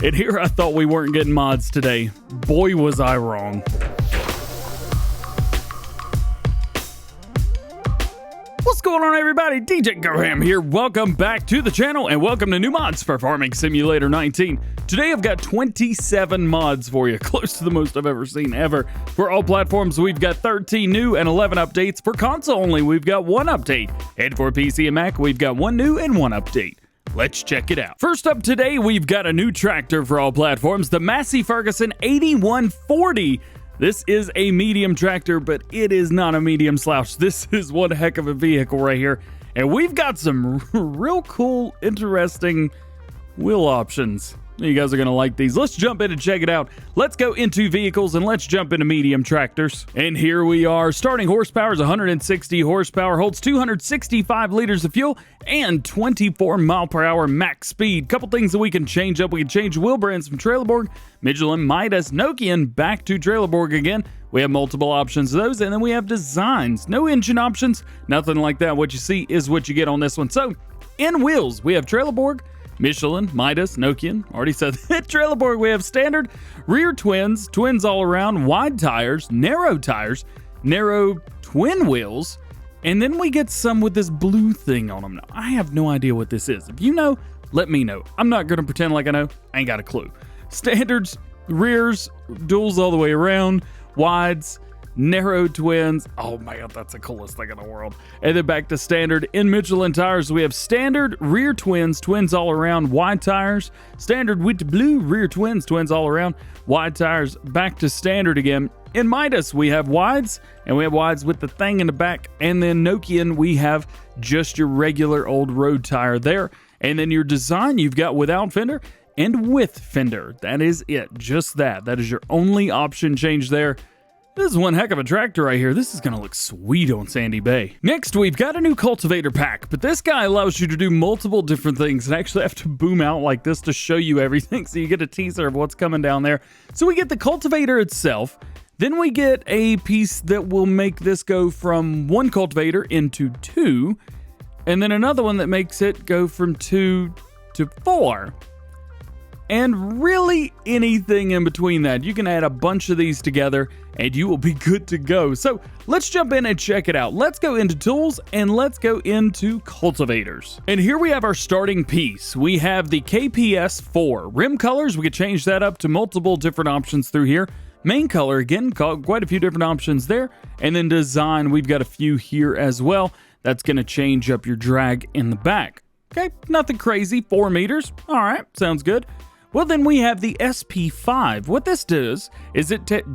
And here I thought we weren't getting mods today. Boy, was I wrong. What's going on, everybody? DjGoHam here. Welcome back to the channel and welcome to new mods for Farming Simulator 19. Today I've got 27 mods for you, close to the most I've ever seen ever. For all platforms, we've got 13 new and 11 updates. For console only, we've got 1 update. And for PC and Mac, we've got 1 new and 1 update. Let's check it out. First up today, we've got a new tractor for all platforms, the Massey Ferguson 8140. This is a medium tractor, but it is not a medium slouch. This is one heck of a vehicle right here. And we've got some real cool, interesting wheel options. You guys are going to like these. Let's jump in and check it out. Let's go into vehicles and let's jump into medium tractors. And here we are. Starting horsepower is 160 horsepower, holds 265 liters of fuel, and 24 mile per hour max speed. Couple things that we can change up. We can change wheel brands from Trelleborg, Michelin, Midas, Nokian, back to Trelleborg again. We have multiple options of those, and then we have designs. No engine options, nothing like that. What you see is what you get on this one. So, in wheels, we have Trelleborg, Michelin, Midas, Nokian, already said that. Trelleborg, we have standard, rear twins, twins all around, wide tires, narrow twin wheels, and then we get some with this blue thing on them. Now, I have no idea what this is. If you know, let me know. I'm not going to pretend like I know. I ain't got a clue. Standards, rears, duals all the way around, wides, narrow twins. Oh my god, that's the coolest thing in the world. And then back to standard. In Michelin tires, we have standard, rear twins, twins all around, wide tires, standard with blue, rear twins, twins all around, wide tires, back to standard again. In Midas, we have wides, and we have wides with the thing in the back. And then Nokian, we have just your regular old road tire there. And then your design, you've got without fender and with fender. That is it, just that. That is your only option change there. This is one heck of a tractor right here. This is going to look sweet on Sandy Bay. Next, we've got a new cultivator pack, but this guy allows you to do multiple different things and actually have to boom out like this to show you everything, so you get a teaser of what's coming down there. So we get the cultivator itself, then we get a piece that will make this go from 1 cultivator into 2, and then another one that makes it go from 2 to 4. And really anything in between that. You can add a bunch of these together and you will be good to go. So let's jump in and check it out. Let's go into tools and let's go into cultivators. And here we have our starting piece. We have the KPS4. Rim colors, we could change that up to multiple different options through here. Main color, again, quite a few different options there. And then design, we've got a few here as well. That's going to change up your drag in the back. Okay, nothing crazy, 4 meters. All right, sounds good. Well, then we have the SP5. What this does is it takes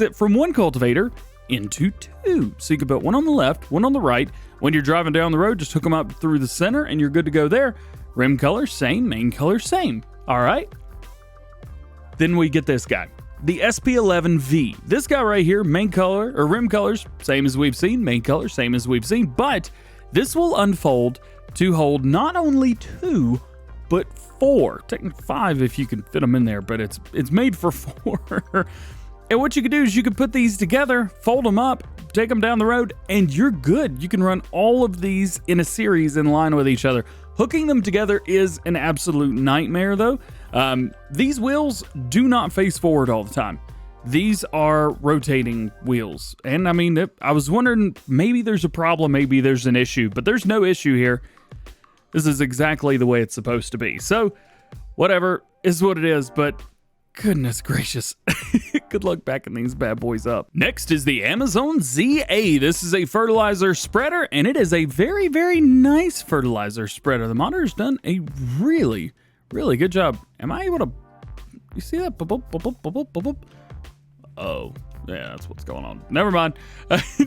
it from 1 cultivator into 2. So you can put one on the left, one on the right. When you're driving down the road, just hook them up through the center and you're good to go there. Rim color, same. Main color, same. All right. Then we get this guy, the SP11V. This guy right here, main color or rim colors, same as we've seen. Main color, same as we've seen. But this will unfold to hold not only 2, but 4, technically 5 if you can fit them in there, but it's made for 4. And what you can do is you can put these together, fold them up, take them down the road, and you're good. You can run all of these in a series in line with each other. Hooking them together is an absolute nightmare though. These wheels do not face forward all the time. These are rotating wheels. And I mean, I was wondering, maybe there's a problem, maybe there's an issue, but there's no issue here. This is exactly the way it's supposed to be. So, whatever is what it is, but goodness gracious. Good luck backing these bad boys up. Next is the Amazon ZA. This is a fertilizer spreader, and it is a very, very nice fertilizer spreader. The modder's done a really, really good job. Am I able to... You see that? Oh. Yeah, that's what's going on. Never mind.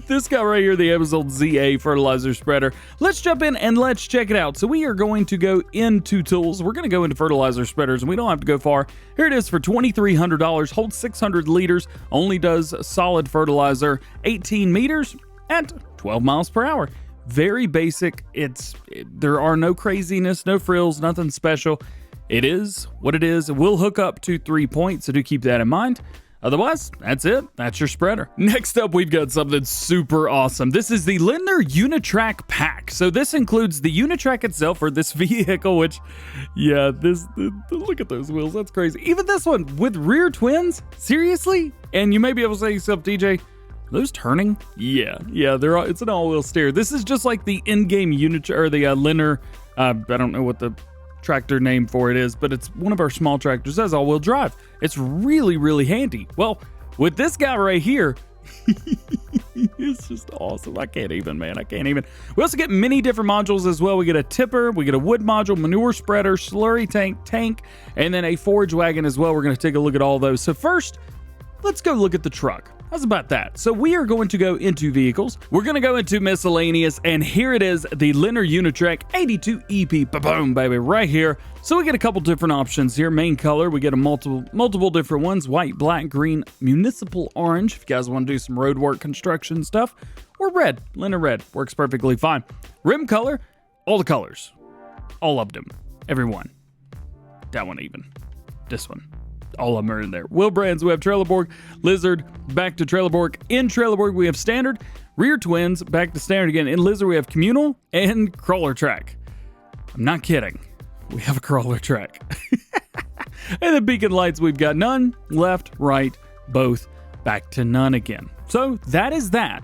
This guy right here, the Amazon ZA fertilizer spreader. Let's jump in and let's check it out. So we are going to go into tools. We're going to go into fertilizer spreaders, and we don't have to go far. Here it is for $2,300. Holds 600 liters. Only does solid fertilizer. 18 meters at 12 miles per hour. Very basic. There are no craziness, no frills, nothing special. It is what it is. It will hook up to 3 points, so do keep that in mind. Otherwise, that's it. That's your spreader. Next up, we've got something super awesome. This is the Lindner Unitrac pack. So this includes the Unitrac itself, or this vehicle, which, yeah, look at those wheels. That's crazy. Even this one with rear twins. Seriously? And you may be able to say to yourself, DJ, are those turning? Yeah, it's an all-wheel steer. This is just like the in-game Unitrac, or the Lindner, I don't know what the tractor name for it is, but it's one of our small tractors that has all-wheel drive. It's really, really handy. Well, with this guy right here, it's just awesome. I can't even, man. I can't even. We also get many different modules as well. We get a tipper, we get a wood module, manure spreader, slurry tank, and then a forage wagon as well. We're going to take a look at all those. So first, let's go look at the truck. How's about that? So we are going to go into vehicles. We're going to go into miscellaneous, and here it is, the Lindner Unitrac 82 EP. Boom, baby, right here. So we get a couple different options here. Main color, we get a multiple different ones: white, black, green, municipal orange, if you guys want to do some road work construction stuff, or red. Lindner red works perfectly fine. Rim color, all the colors, all of them, every one. That one even, this one. All of them are in there. Wheel brands, we have Trelleborg, Lizard, back to Trelleborg. In Trelleborg, we have Standard, rear twins, back to Standard again. In Lizard, we have Communal and Crawler Track. I'm not kidding. We have a Crawler Track. And the beacon lights, we've got none, left, right, both, back to none again. So that is that.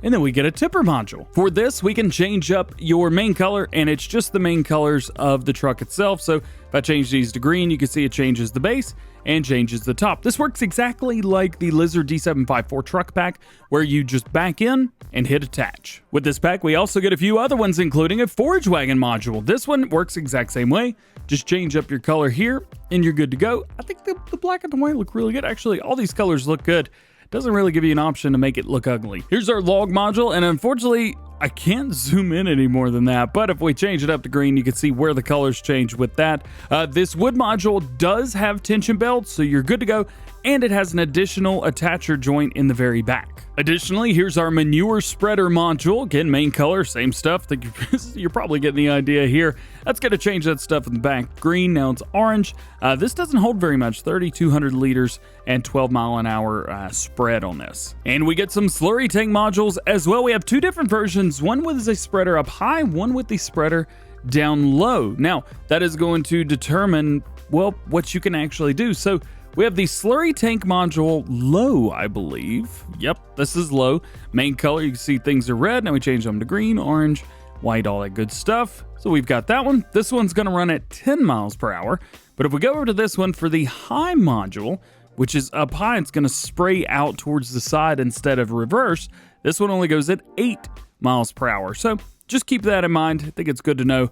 And then we get a tipper module. For this, we can change up your main color, and it's just the main colors of the truck itself. So if I change these to green, you can see it changes the base and changes the top. This works exactly like the Lizard D754 truck pack, where you just back in and hit attach. With this pack, we also get a few other ones, including a forage wagon module. This one works exact same way. Just change up your color here, and you're good to go. I think the black and the white look really good. Actually, all these colors look good. Doesn't really give you an option to make it look ugly. Here's our log module, and unfortunately, I can't zoom in any more than that, but if we change it up to green, you can see where the colors change with that. This wood module does have tension belts, so you're good to go, and it has an additional attacher joint in the very back. Additionally, here's our manure spreader module. Again, main color, same stuff. I think you're probably getting the idea here. That's going to change that stuff in the back. Green, now it's orange. This doesn't hold very much, 3,200 liters and 12 mile an hour spread on this. And we get some slurry tank modules as well. We have two different versions, one with a spreader up high, one with the spreader down low. Now, that is going to determine, well, what you can actually do. So we have the slurry tank module low, I believe. Yep, this is low. Main color, you can see things are red. Now we change them to green, orange, white, all that good stuff. So we've got that one. This one's going to run at 10 miles per hour. But if we go over to this one for the high module, which is up high, it's going to spray out towards the side instead of reverse. This one only goes at 8 miles per hour. So just keep that in mind. I think it's good to know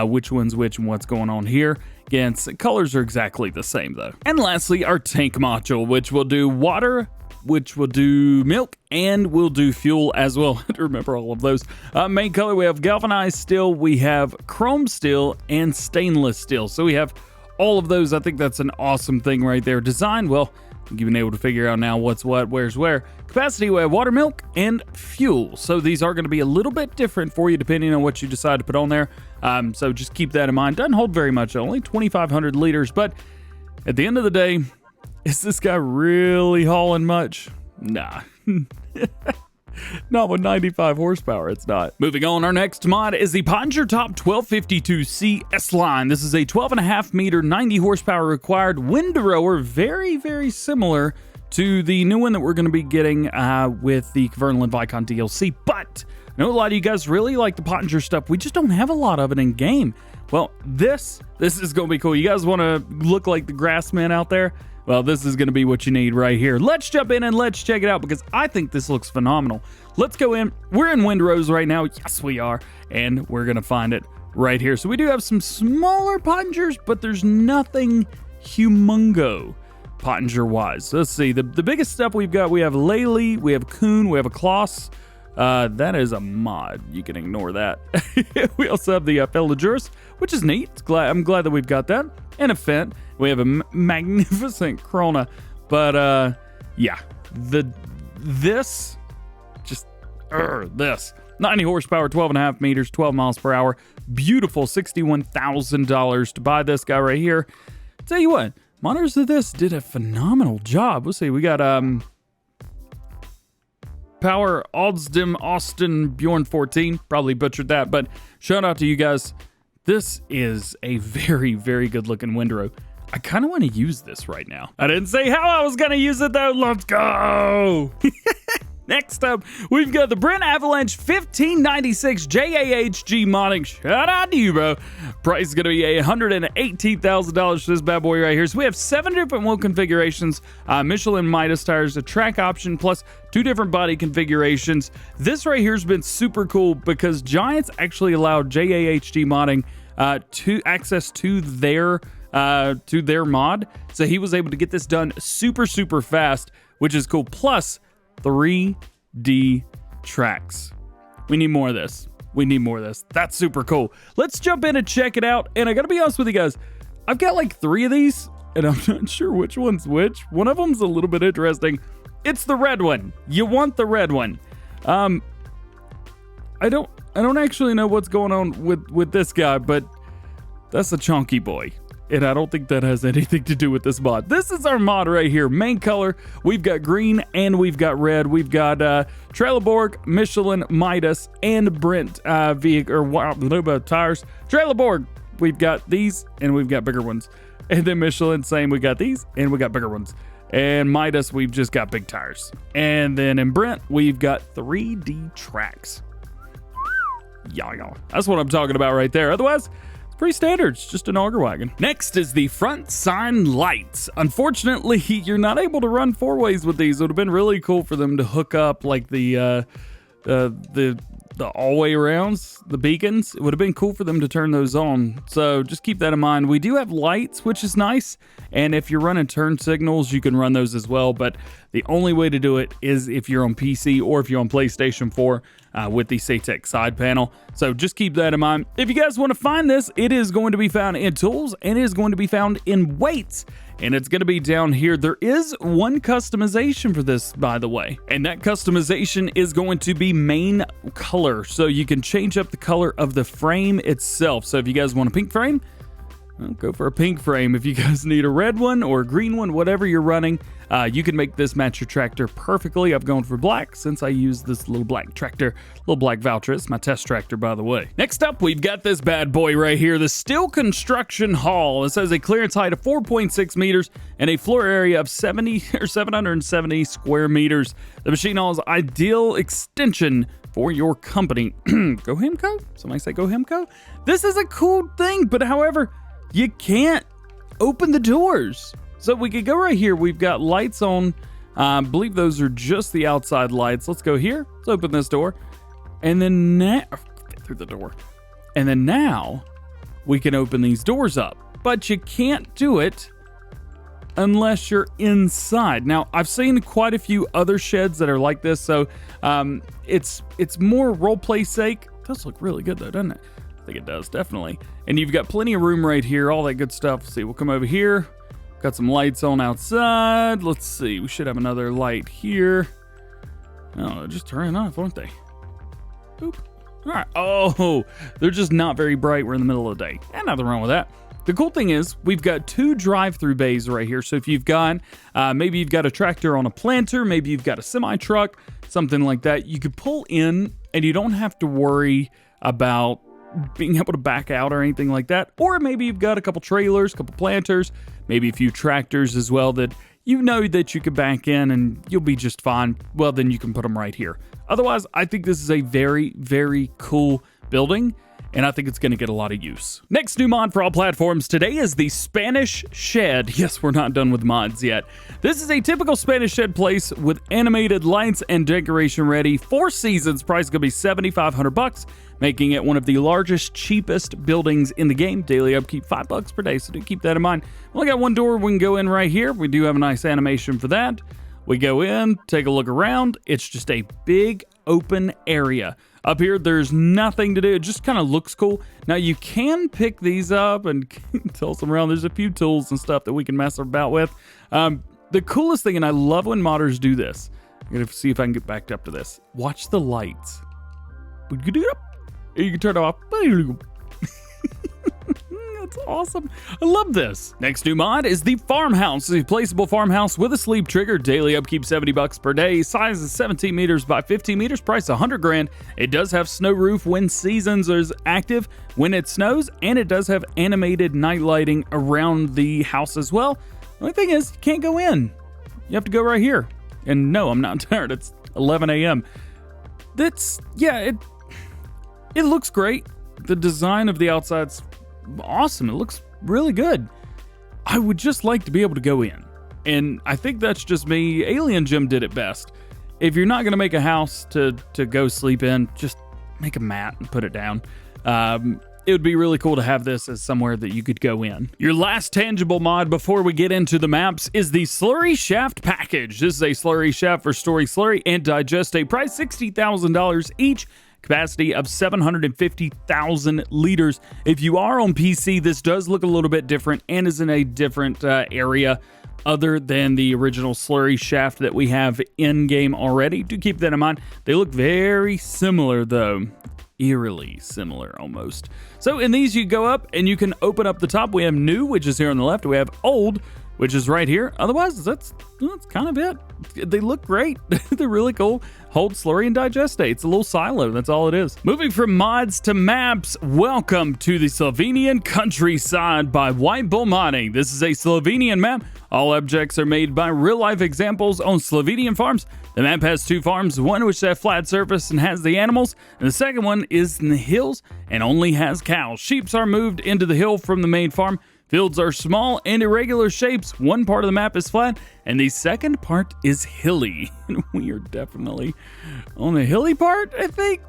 which one's which and what's going on here. Again, colors are exactly the same though. And lastly, our tank module, which will do water, which will do milk, and will do fuel as well. I remember all of those. Main color, we have galvanized steel, we have chrome steel, and stainless steel. So we have all of those. I think that's an awesome thing right there. Design, well, you've been able to figure out now what's what, where's where. Capacity, we have water, milk, and fuel. So these are going to be a little bit different for you depending on what you decide to put on there. So just keep that in mind. Doesn't hold very much, only 2,500 liters. But at the end of the day, is this guy really hauling much? Nah. Not with 95 horsepower, it's not. Moving on, our next mod is the Poettinger Top 1252C S-Line. This is a 12.5 meter, 90 horsepower required windrower, very, very similar to the new one that we're going to be getting with the Kverneland Vicon DLC. But I know a lot of you guys really like the Poettinger stuff. We just don't have a lot of it in game. Well, this is going to be cool. You guys want to look like the grassmen out there? Well, this is going to be what you need right here. Let's jump in and let's check it out because I think this looks phenomenal. Let's go in. We're in windrows right now. Yes, we are. And we're going to find it right here. So we do have some smaller Poettingers, but there's nothing humongo Poettinger-wise. So let's see. The biggest stuff we've got, we have Lely, we have Kuhn, we have a Kloss. That is a mod. You can ignore that. We also have the Felidurus, which is neat. I'm glad that we've got that. And a Fent. We have a magnificent Krona. But, yeah. This. 90 horsepower, 12.5 meters, 12 miles per hour. Beautiful $61,000 to buy this guy right here. Tell you what, modders of this did a phenomenal job. Let's see, we got Power Oddsdim Austin Bjorn 14, probably butchered that, but shout out to you guys. This is a very, very good looking windrow. I kind of want to use this right now. I didn't say how I was going to use it though. Let's go. Next up, we've got the Brendt Avalanche 1596 JAHG modding. Shout out to you, bro. Price is going to be $118,000 for this bad boy right here. So we have 7 different wheel configurations, Michelin Midas tires, a track option, plus 2 different body configurations. This right here has been super cool because Giants actually allowed JAHG modding to access to their mod. So he was able to get this done super, super fast, which is cool. Plus 3D tracks. We need more of this. We need more of this. That's super cool. Let's jump in and check it out. And I gotta be honest with you guys, I've got like 3 of these and I'm not sure which one's which. One of them's a little bit interesting. It's the red one. You want the red one. I don't actually know what's going on with this guy, but that's a chunky boy. And I don't think that has anything to do with this mod. This is our mod right here. Main color, we've got green and we've got red. We've got Trelleborg, Michelin, Midas, and Brendt tires. Trelleborg, we've got these and we've got bigger ones. And then Michelin, same, we got these and we got bigger ones. And Midas, we've just got big tires. And then in Brendt, we've got 3D tracks. Yeah. That's what I'm talking about right there. Otherwise, pretty standard, it's just an auger wagon. Next is the front sign lights. Unfortunately, you're not able to run 4-ways with these. It would have been really cool for them to hook up like the all-way rounds, the beacons. It would have been cool for them to turn those on. So just keep that in mind. We do have lights, which is nice. And if you're running turn signals, you can run those as well. But the only way to do it is if you're on PC or if you're on PlayStation 4 with the SATEC side panel. So just keep that in mind. If you guys want to find this, it is going to be found in tools and it is going to be found in weights. And it's going to be down here. There is one customization for this, by the way. And that customization is going to be main color. So you can change up the color of the frame itself. So if you guys want a pink frame, well, go for a pink frame. If you guys need a red one or a green one, whatever you're running, you can make this match your tractor perfectly. I've gone for black since I use this little black tractor, little black Valtra. It's my test tractor, by the way. Next up, we've got this bad boy right here, the Steel Construction Hall. This has a clearance height of 4.6 meters and a floor area of 770 square meters. The machine hall is ideal extension for your company. GoHam Co? Somebody say GoHam Co? This is a cool thing, but however, you can't open the doors. So we could go right here. We've got lights on. I believe those are just the outside lights. Let's go here. Let's open this door. And then now, get through the door. And then now we can open these doors up. But you can't do it unless you're inside. Now, I've seen quite a few other sheds that are like this. So it's more role play sake. It does look really good though, doesn't it? I think it does, definitely. And you've got plenty of room right here, all that good stuff. Let's see, we'll come over here. Got some lights on outside. Let's see, we should have another light here. Oh, they're just turning off, aren't they? Boop. All right. Oh, they're just not very bright. We're in the middle of the day. And nothing wrong with that. The cool thing is we've got 2 drive-through bays right here. So if you've got, maybe you've got a tractor on a planter, maybe you've got a semi-truck, something like that, you could pull in and you don't have to worry about being able to back out or anything like that. Or maybe you've got a couple trailers, a couple planters, maybe a few tractors as well that you know that you could back in and you'll be just fine. Well, then you can put them right here. Otherwise, I think this is a very, very cool building, and I think it's going to get a lot of use. Next new mod for all platforms today is the Spanish Shed. Yes, we're not done with mods yet. This is a typical Spanish shed place with animated lights and decoration ready. 4 seasons, price going to be $7,500, making it one of the largest, cheapest buildings in the game. Daily upkeep $5 per day, so do keep that in mind. We only got one door we can go in right here. We do have a nice animation for that. We go in, take a look around. It's just a big open area. Up here, there's nothing to do. It just kind of looks cool. Now, you can pick these up and toss them around. There's a few tools and stuff that we can mess about with. The coolest thing, and I love when modders do this. I'm going to see if I can get backed up to this. Watch the lights. You can turn it off. That's awesome. I love this. Next new mod is the farmhouse. It's a placeable farmhouse with a sleep trigger. Daily upkeep $70 per day. Size is 17 meters by 15 meters. Price 100 grand. It does have snow roof when seasons is active when it snows, and it does have animated night lighting around the house as well. The only thing is, you can't go in. You have to go right here. And no, I'm not tired. It's 11 a.m. That's, yeah, it looks great. The design of the outside's awesome. It looks really good. I would just like to be able to go in. And I think that's just me. Alien Jim did it best. If you're not going to make a house to go sleep in, just make a mat and put it down. It would be really cool to have this as somewhere that you could go in. Your last tangible mod before we get into the maps is the Slurry Shaft package. This is a slurry shaft for storing slurry and digestate. Price $60,000 each. Capacity of 750,000 liters. If you are on PC, this does look a little bit different and is in a different area other than the original slurry shaft that we have in-game already. Do keep that in mind. They look very similar though. Eerily similar almost. So in these you go up and you can open up the top. We have new, which is here on the left. We have old, which is right here. Otherwise, that's kind of it. They look great. They're really cool. Hold slurry and digestate. It's a little silo. That's all it is. Moving from mods to maps, welcome to the Slovienian Countryside by White Bull Modding. This is a Slovenian map. All objects are made by real-life examples on Slovenian farms. The map has two farms, one which has a flat surface and has the animals, and the second one is in the hills and only has cows. Sheep are moved into the hill from the main farm. Fields are small and irregular shapes. One part of the map is flat, and the second part is hilly. And we are definitely on the hilly part, I think.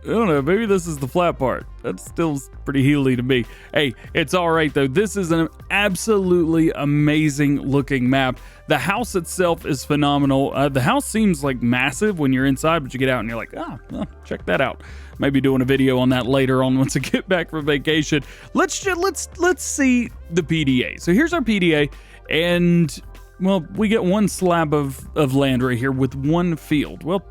I don't know, maybe this is the flat part. That's still pretty hilly to me. Hey, it's all right, though. This is an absolutely amazing looking map. The house itself is phenomenal. The house seems like massive when you're inside, but you get out and you're like, well, check that out. Maybe doing a video on that later on once I get back from vacation. Let's see the PDA. So here's our PDA, and well, we get one slab of land right here with one field. Well,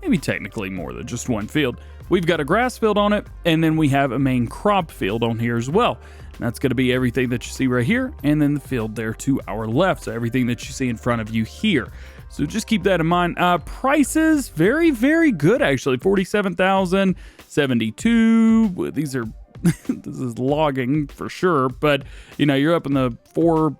maybe technically more than just one field. We've got a grass field on it, and then we have a main crop field on here as well. And that's going to be everything that you see right here, and then the field there to our left. So everything that you see in front of you here. So just keep that in mind. Prices, very, very good, actually. 47,000, 72. These are, this is logging for sure, but you know, you're up in the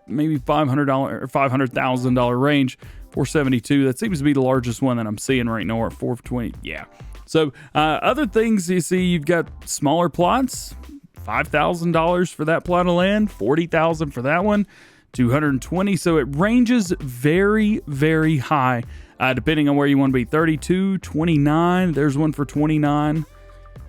maybe $500 or $500,000 range. 472. That seems to be the largest one that I'm seeing right now, at 420. Yeah. So other things you see, you've got smaller plots. $5,000 for that plot of land. $40,000 for that one. 220. So it ranges very, very high, depending on where you want to be. 32, 29. There's one for 29.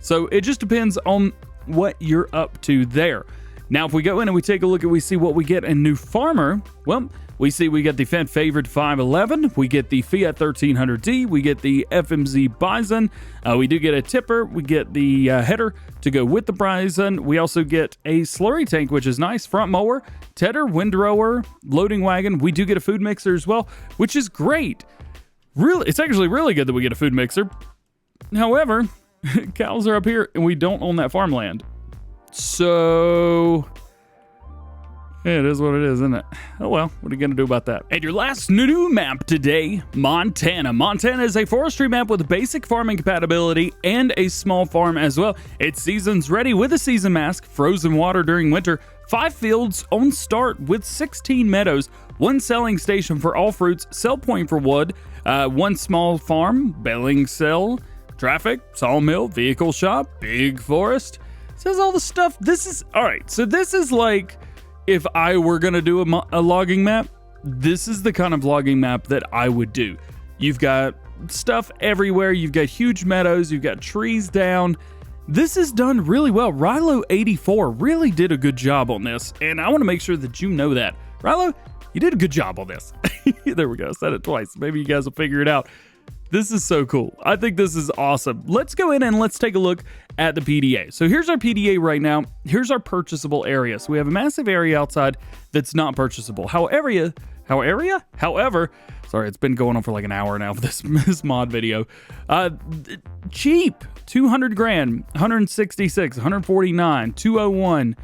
So it just depends on what you're up to there. Now, if we go in and we take a look and we see what we get in New Farmer, well, we see we get the Fendt Favored 511, we get the Fiat 1300D, we get the FMZ Bison, we do get a tipper, we get the header to go with the Bison, we also get a slurry tank, which is nice, front mower, tedder, windrower, loading wagon, we do get a food mixer as well, which is great. Really, it's actually really good that we get a food mixer. However, cows are up here and we don't own that farmland. So it is what it is, isn't it? Oh well, what are you going to do about that? And your last new map today, Montana. Montana is a forestry map with basic farming compatibility and a small farm as well. It's seasons ready with a season mask, frozen water during winter, 5 fields on start with 16 meadows, 1 selling station for all fruits, sell point for wood, 1 small farm, baling cell, traffic, sawmill, vehicle shop, big forest. Says all the stuff. This is all right. So this is like if I were going to do a logging map, this is the kind of logging map that I would do. You've got stuff everywhere. You've got huge meadows. You've got trees down. This is done really well. Rilo84 really did a good job on this. And I want to make sure that you know that. Rilo, you did a good job on this. There we go. I said it twice. Maybe you guys will figure it out. This is so cool. I think this is awesome. Let's go in and let's take a look at the PDA. So here's our PDA right now. Here's our purchasable area. So we have a massive area outside that's not purchasable. However, sorry, it's been going on for like an hour now for this mod video. Cheap, 200 grand, 166, 149, 201,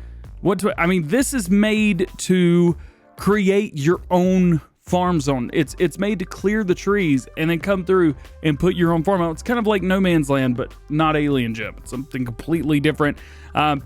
I mean, this is made to create your own farm zone. It's made to clear the trees and then come through and put your own farm out. It's kind of like No Man's Land, but not Alien Gym. It's something completely different. I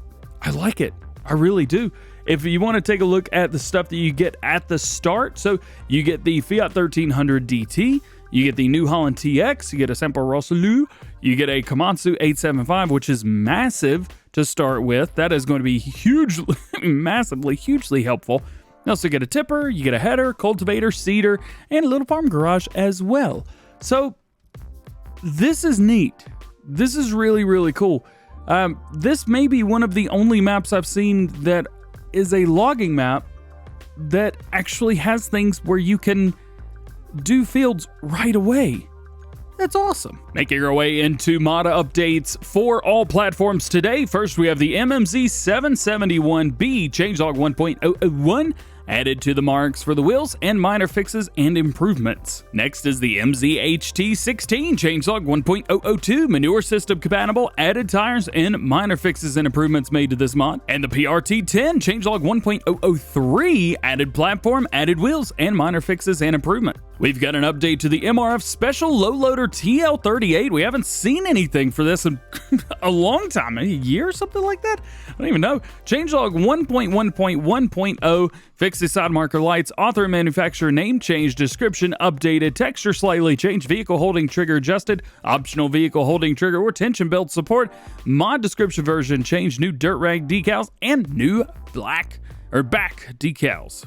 like it. I really do. If you want to take a look at the stuff that you get at the start, so you get the Fiat 1300 DT, you get the New Holland TX, you get a Semper Rossellou, you get a Komatsu 875, which is massive to start with. That is going to be hugely, massively, hugely helpful. You also get a tipper, you get a header, cultivator, seeder, and a little farm garage as well. So this is neat. This is really, really cool. This may be one of the only maps I've seen that is a logging map that actually has things where you can do fields right away. That's awesome. Making our way into MODA updates for all platforms today. First, we have the MMZ 771B changelog 1.001 added to the marks for the wheels and minor fixes and improvements. Next is the MZHT 16 changelog 1.002 manure system compatible, added tires and minor fixes and improvements made to this mod. And the PRT 10 changelog 1.003 added platform, added wheels and minor fixes and improvement. We've got an update to the MRF Special Lowloader TL38. We haven't seen anything for this in a long time, a year or something like that? I don't even know. Changelog 1.1.1.0, fix the side marker lights, author and manufacturer name change, description updated, texture slightly changed, vehicle holding trigger adjusted, optional vehicle holding trigger or tension belt support, mod description version changed, new dirt rag decals, and new back decals.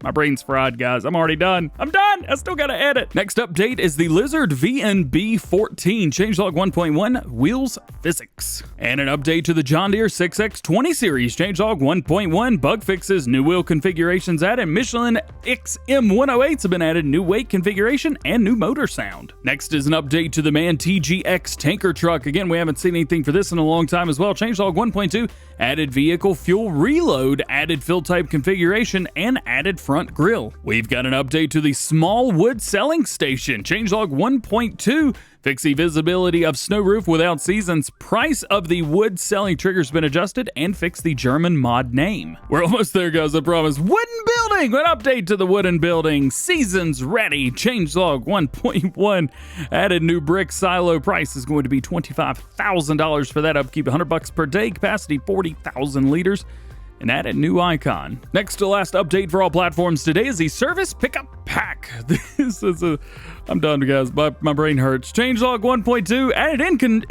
My brain's fried, guys. I'm already done. I'm done. I still gotta edit. Next update is the Lizard VNB14 changelog 1.1 wheels physics, and an update to the John Deere 6X20 series changelog 1.1 bug fixes, new wheel configurations added, Michelin XM108s have been added, new weight configuration and new motor sound. Next is an update to the MAN TGX Tanker truck. Again, we haven't seen anything for this in a long time as well. Changelog 1.2 added vehicle fuel reload, added fill type configuration, and added front grille. We've got an update to the small wood selling station, changelog 1.2, fix the visibility of snow roof without seasons, price of the wood selling trigger's been adjusted, and fix the German mod name. We're almost there, guys, I promise. Wooden building, an update to the wooden building, seasons ready, changelog 1.1, added new brick silo, price is going to be $25,000 for that upkeep, $100 per day, capacity 40,000 liters. And added new icon. Next to last update for all platforms today is the service pickup pack. This is I'm done, guys. My brain hurts. Changelog 1.2 added engine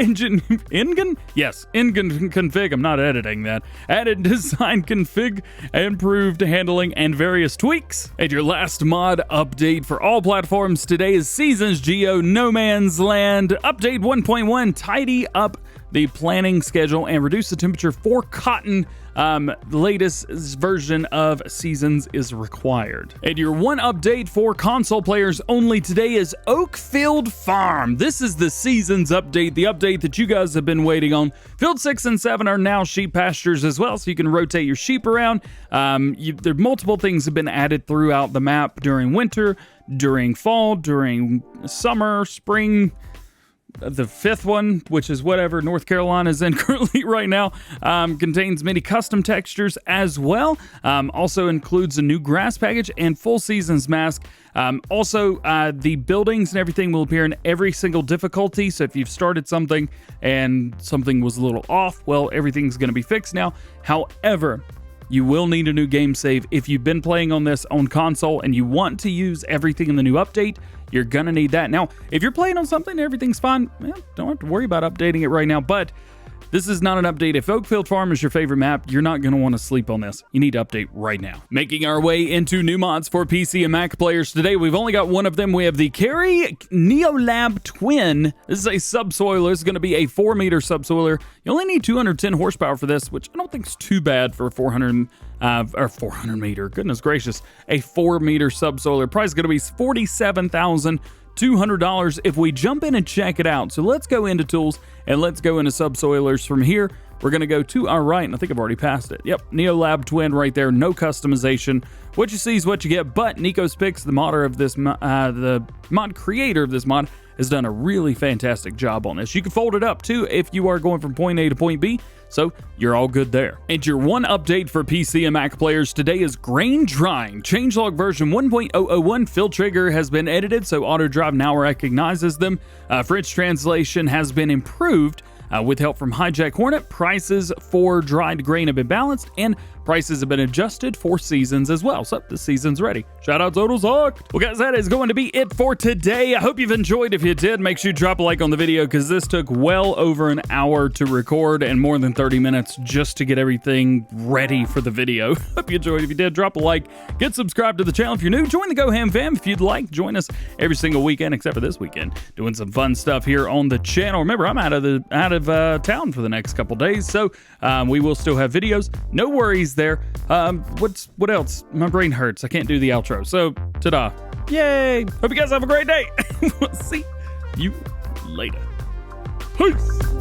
config. I'm not editing that. Added design config, improved handling, and various tweaks. And your last mod update for all platforms today is Seasons Geo No Man's Land update 1.1. Tidy up the planning schedule and reduce the temperature for cotton. The latest version of Seasons is required. And your one update for console players only today is Oakfield Farm. This is the Seasons update, the update that you guys have been waiting on. Field 6 and 7 are now sheep pastures as well, so you can rotate your sheep around. There multiple things have been added throughout the map during winter, during fall, during summer, spring. The fifth one, which is whatever North Carolina is in currently right now, contains many custom textures as well. Also includes a new grass package and full seasons mask. Also, the buildings and everything will appear in every single difficulty. So if you've started something and something was a little off, well, everything's going to be fixed now. However, you will need a new game save. If you've been playing on this on console and you want to use everything in the new update, you're gonna need that. Now, if you're playing on something and everything's fine, well, don't have to worry about updating it right now, but this is not an update. If Oakfield Farm is your favorite map, you're not going to want to sleep on this. You need to update right now. Making our way into new mods for PC and Mac players today, we've only got one of them. We have the Carre Neolab Twin. This is a subsoiler. This is going to be a 4-meter subsoiler. You only need 210 horsepower for this, which I don't think is too bad for a 400 meter. Goodness gracious. A 4-meter subsoiler. Price is going to be $47,200 if we jump in and check it out. So let's go into tools and let's go into subsoilers from here. we're going to go to our right, and I think I've already passed it. Yep, Neolab Twin right there, no customization. What you see is what you get, but Nico's Picks, the modder of this, the mod creator of this mod, has done a really fantastic job on this. You can fold it up too if you are going from point A to point B, so you're all good there. And your one update for PC and Mac players today is grain drying. Changelog version 1.001 fill trigger has been edited so auto drive now recognizes them. French translation has been improved. With help from Hijack Hornet, prices for dried grain have been balanced, and prices have been adjusted for seasons as well. So the season's ready. Shout out Total Sucked. Well, guys, that is going to be it for today. I hope you've enjoyed. If you did, make sure you drop a like on the video because this took well over an hour to record and more than 30 minutes just to get everything ready for the video. Hope you enjoyed. If you did, drop a like. Get subscribed to the channel if you're new. Join the GoHam fam if you'd like. Join us every single weekend except for this weekend, doing some fun stuff here on the channel. Remember, I'm out of town for the next couple days, so we will still have videos. No worries there. What else? My brain hurts. I can't do the outro. So, ta-da. Yay. Hope you guys have a great day. We'll see you later. Peace.